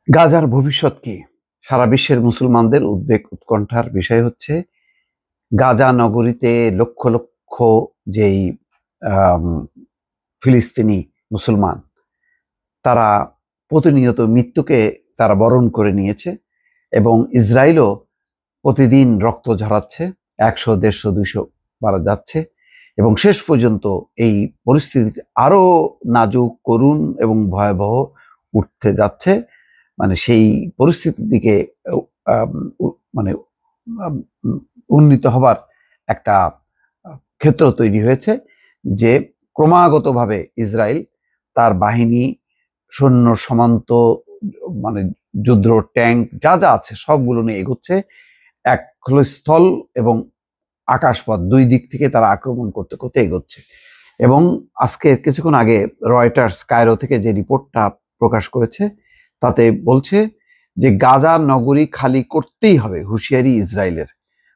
গাজার ভবিষ্যৎ কি? সারা বিশ্বের মুসলমানদের উদ্বেগ উৎকণ্ঠার বিষয় হচ্ছে গাজা নগরীতে লক্ষ লক্ষ যেই আম ফিলিস্তিনি মুসলমান তারা প্রতিনিয়ত মৃত্যুকে তারা বরণ করে নিয়েছে এবং ইসরায়েলও প্রতিদিন রক্ত ঝরাচ্ছে। ১০০, ১৫০, ২০০ মারা যাচ্ছে এবং শেষ পর্যন্ত এই পরিস্থিতি আরো নাজুক, করুণ এবং ভয়াবহ উঠতে যাচ্ছে। মানে সেই পরিস্থিতির দিকে আম উ মানে আম উম উন্নীত হবার একটা ক্ষেত্র তৈরি হয়েছে যে ক্রমাগতভাবে ইসরায়েল তার বাহিনী, সৈন্য সামন্ত, মানে যুদ্ধ ট্যাঙ্ক যা যা আছে সবগুলো নিয়ে এগোচ্ছে। এক হলো স্থল এবং আকাশপথ, দুই দিক থেকে তারা আক্রমণ করতে করতে এগোচ্ছে। এবং আজকে কিছুক্ষণ আগে রয়টার্স কায়রো থেকে যে রিপোর্টটা প্রকাশ করেছে তাতে বলছে যে গাজা নগরী খালি করতেই হবে, হুঁশিয়ারি ইসরায়েলের।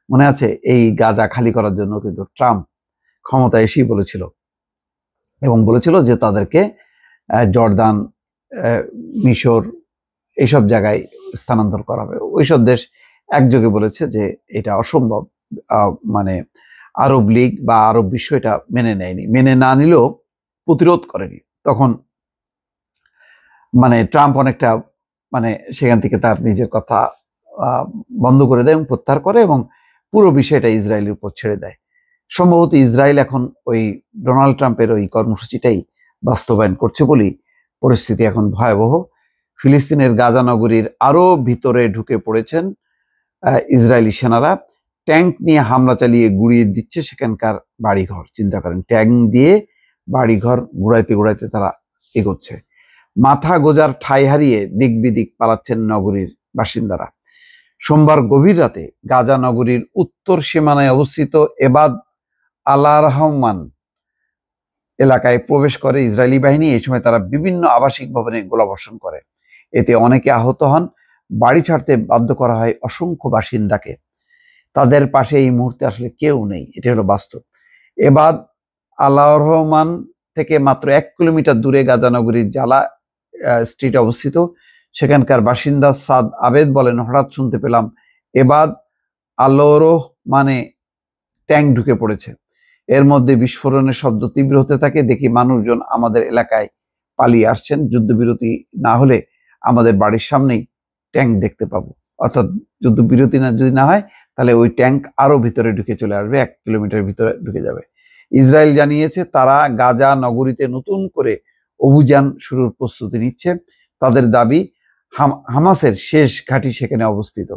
মনে আছে এই গাজা খালি করার জন্য কিন্তু ট্রাম্প ক্ষমতায় এসেই বলেছিল এবং বলেছিল যে তাদেরকে জর্দান, মিশর এইসব জায়গায় স্থানান্তর করা হবে। ওইসব দেশ একযোগে বলেছে যে এটা অসম্ভব। মানে আরব লীগ বা আরব বিশ্ব এটা মেনে নেয়নি, মেনে না নিলেও প্রতিরোধ করেনি। তখন মানে ট্রাম্প অনেকটা মানে সেখান থেকে তার নিজের কথা বন্ধ করে দেয় এবং প্রত্যাহার করে এবং পুরো বিষয়টা ইসরায়েলের উপর ছেড়ে দেয়। সম্ভবত ইসরায়েল এখন ওই ডোনাল্ড ট্রাম্পের ওই কর্মসূচিটাই বাস্তবায়ন করছে বলেই পরিস্থিতি এখন ভয়াবহ। ফিলিস্তিনের গাজা নগরীর আরো ভিতরে ঢুকে পড়েছেন ইসরায়েলি সেনারা। ট্যাঙ্ক নিয়ে হামলা চালিয়ে গুড়িয়ে দিচ্ছে সেখানকার বাড়িঘর। চিন্তা করেন, ট্যাঙ্ক দিয়ে বাড়িঘর গুড়াইতে গুড়াইতে তারা এগোচ্ছে। মাথা গোজার ঠাঁই হারিয়ে দিক বিদিক পালাচ্ছেন নগরীর বাসিন্দারা। সোমবার গভীর রাতে গাজা নগরীর উত্তর সীমানায় অবস্থিত এবাদ আল্লাহ রহমান এলাকায় প্রবেশ করে ইসরায়েলি বাহিনী। এই সময় তারা বিভিন্ন আবাসিক ভবনে গোলাবর্ষণ করে। এতে অনেকে আহত হন। বাড়ি ছাড়তে বাধ্য করা হয় অসংখ্য বাসিন্দাকে। তাদের পাশে এই মুহূর্তে আসলে কেউ নেই, এটা হলো বাস্তব। এবাদ আল্লাহ রহমান থেকে মাত্র ১ কিলোমিটার দূরে গাজা নগরীর জালা স্ট্রিট অবস্থিত। সেখানকার বাসিন্দা সাদ আবেদ বলেন, হঠাৎ শুনতে পেলাম এবাদ আল্লাহরহ মানে ট্যাঙ্ক ঢুকে পড়েছে। এর মধ্যে বিস্ফোরণের শব্দ তীব্র হতে থাকে। দেখি মানুষজন আমাদের এলাকায় পালিয়ে আসছেন। যুদ্ধবিরতি না হলে আমাদের বাড়ির সামনেই ট্যাঙ্ক দেখতে পাবো। অর্থাৎ যুদ্ধবিরতি যদি না হয় তাহলে ওই ট্যাঙ্ক আরো ভিতরে ঢুকে চলে আসবে, ১ কিলোমিটার ভিতরে ঢুকে যাবে। ইসরায়েল জানিয়েছে তারা গাজা নগরীতে নতুন করে অভিযান শুরুর প্রস্তুতি নিচ্ছে। তাদের দাবি হামাসের শেষ ঘাঁটি সেখানে অবস্থিত।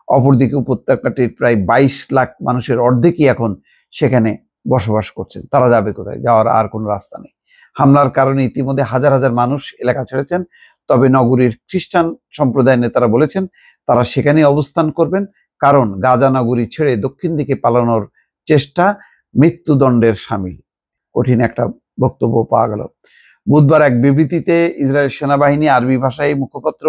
অপরদিকে উপত্যকাটির প্রায় ২২ লাখ মানুষের অর্ধেকই এখন সেখানে বসবাস করছেন। তারা যাবে কোথায়? যাওয়ার আর কোনো রাস্তা নেই। হামলার কারণে ইতিমধ্যে হাজার হাজার মানুষ এলাকা ছেড়েছেন। তবে নগরীর খ্রিস্টান সম্প্রদায়ের নেতারা বলেছেন তারা সেখানে অবস্থান করবেন, কারণ গাজা নগরী ছেড়ে দক্ষিণ দিকে পালানোর চেষ্টা মৃত্যুদণ্ডের শামিল। কঠিন একটা বক্তব্য পাওয়া গেল। বুধবার এক বিবৃতিতে ইসরায়েল সেনাবাহিনী আরবি ভাষায় মুখপাত্র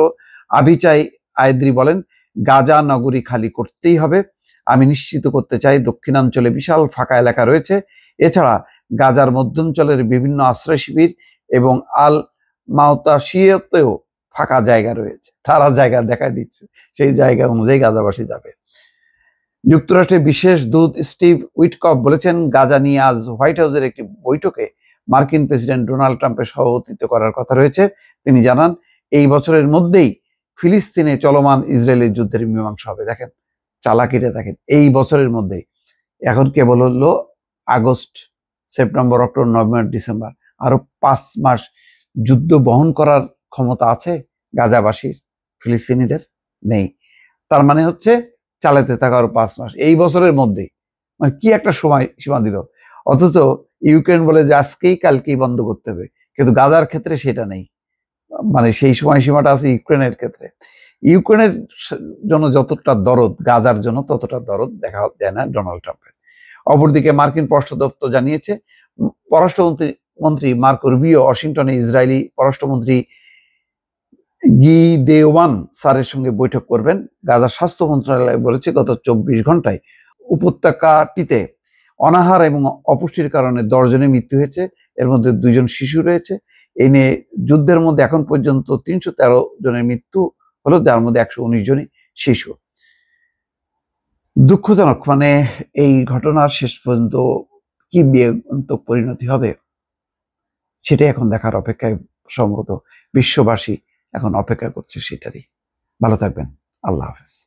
আবিচাই আয়েদ্রি বলেন, গাজা নগরী খালি করতেই হবে। আমি নিশ্চিত করতে চাই দক্ষিণাঞ্চলে বিশাল ফাঁকা এলাকা রয়েছে। এছাড়া গাজার মধ্যাঞ্চলের বিভিন্ন আশ্রয় শিবির এবং আল মাওতাশিয়াতেও ফাঁকা জায়গা রয়েছে। তারা জায়গা দেখা দিচ্ছে, সেই জায়গা অনুযায়ী গাজাবাসী যাবে। যুক্তরাষ্ট্রের বিশেষ দূত স্টিভ উইটকফ বলেছেন, গাজা নিয়ে আজ হোয়াইট হাউসের একটি বৈঠকে মার্কিন প্রেসিডেন্ট ডোনাল্ড ট্রাম্পের সভাপতিত্ব করার কথা রয়েছে। তিনি জানান, এই বছরের মধ্যেই ফিলিস্তিনে চলমান ইসরায়েলের যুদ্ধের মীমাংসা হবে। দেখেন চালাকিটা, দেখেন এই বছরের মধ্যেই। এখন কেবল হলো August, September, October, November, December, আরো ৫ মাস যুদ্ধ বহন করার ক্ষমতা আছে গাজাবাসীর, ফিলিস্তিনিদের নেই। তার মানে হচ্ছে চালাতে থাকা আরো ৫ মাস এই বছরের মধ্যেই। মানে কি একটা সময় সীমা দিল। অথচ ইউক্রেন বলে যে আজকেই কালকেই বন্ধ করতে হবে, কিন্তু গাজার ক্ষেত্রে সেটা নেই। মানে সেই সময় সীমাটা আছে ইউক্রেনের ক্ষেত্রে। ইউক্রেনের জন্য যতটা দরদ, গাজার জন্য ততটা দরদ দেখা যায় না ডোনাল্ড ট্রাম্পের। অপরদিকে মার্কিন পররাষ্ট্র দপ্তর জানিয়েছে, পররাষ্ট্রমন্ত্রী মার্কো রুবিও ওয়াশিংটনে ইসরায়েলি পররাষ্ট্রমন্ত্রী গিদেওয়ান সারের সঙ্গে বৈঠক করবেন। গাজার স্বাস্থ্য মন্ত্রণালয় বলেছে, গত ২৪ ঘন্টায় উপত্যকাটিতে অনাহার এবং অপুষ্টির কারণে ১০ জনের মৃত্যু হয়েছে, এর মধ্যে ২ জন শিশু রয়েছে। এই নিয়ে যুদ্ধের মধ্যে এখন পর্যন্ত ৩১৩ জনের মৃত্যু হলো, যার মধ্যে 119 জনই শিশু। দুঃখজনক, মানে এই ঘটনার শেষ পর্যন্ত কি বিয়োগান্তক পরিণতি হবে সেটাই এখন দেখার অপেক্ষায় সম্ভবত বিশ্ববাসী এখন অপেক্ষা করছে সেটারই। ভালো থাকবেন। আল্লাহ হাফেজ।